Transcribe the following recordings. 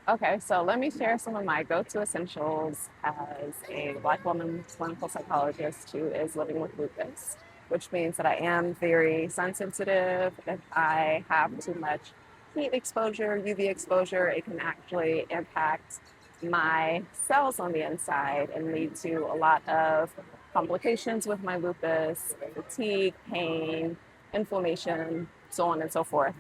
Okay, so let me share some of my go-to essentials as a Black woman clinical psychologist who is living with lupus, which means that I am very sun sensitive. If I have too much heat exposure, UV exposure, it can actually impact my cells on the inside and lead to a lot of complications with my lupus, fatigue, pain, inflammation, so on and so forth.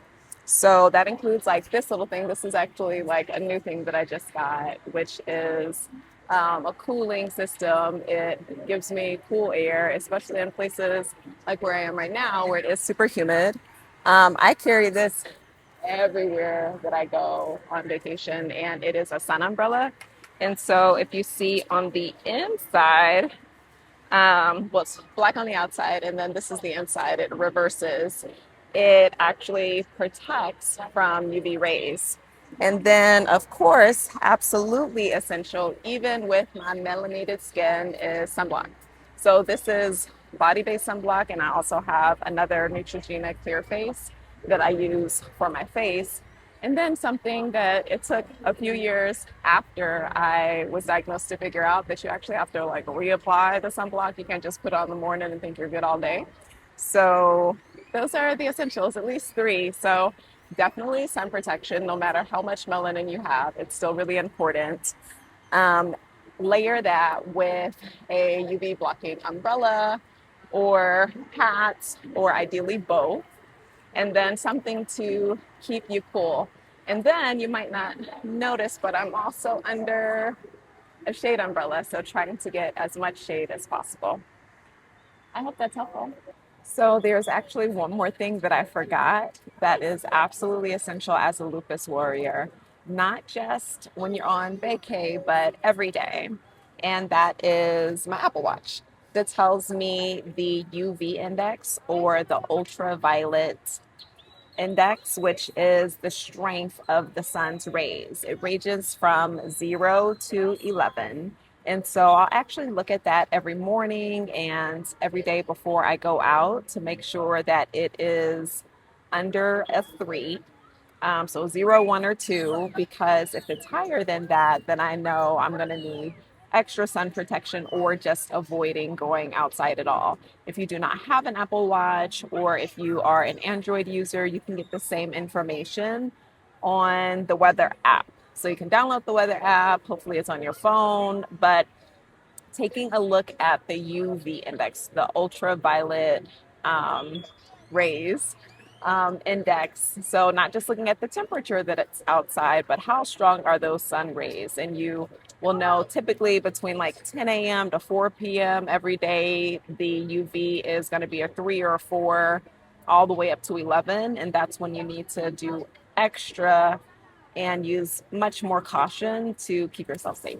So that includes like this little thing. This is actually like a new thing that I just got, which is a cooling system. It gives me cool air, especially in places like where I am right now, where it is super humid. I carry this everywhere that I go on vacation, and it is a sun umbrella. And so if you see on the inside, well, it's black on the outside, and then this is the inside. It reverses. It actually protects from UV rays. And then, of course, absolutely essential, even with my melanated skin, is sunblock. So this is body-based sunblock, and I also have another Neutrogena Clear Face that I use for my face. And then something that it took a few years after I was diagnosed to figure out that you actually have to like reapply the sunblock. You can't just put it on in the morning and think you're good all day. So those are the essentials, at least three. So definitely sun protection, no matter how much melanin you have, it's still really important. Um, Layer that with a UV blocking umbrella or hat, or ideally both, and then something to keep you cool. And then you might not notice, but I'm also under a shade umbrella, so trying to get as much shade as possible. I hope that's helpful. So there's actually one more thing that I forgot that is absolutely essential as a lupus warrior, not just when you're on vacay, but every day. And that is my Apple Watch that tells me the UV index, or the ultraviolet index, which is the strength of the sun's rays. It ranges from 0 to 11. And so I'll actually look at that every morning and every day before I go out to make sure that it is under a 3. So 0, 1, or 2, because if it's higher than that, then I know I'm going to need extra sun protection or just avoiding going outside at all. If you do not have an Apple Watch, or if you are an Android user, you can get the same information on the weather app. So you can download the weather app. Hopefully it's on your phone, but taking a look at the UV index, the ultraviolet um, rays index. So, not just looking at the temperature that it's outside, but how strong are those sun rays? And you will know typically between like 10 a.m. to 4 p.m. every day, the UV is going to be a 3 or a 4, all the way up to 11. And that's when you need to do extra and use much more caution to keep yourself safe.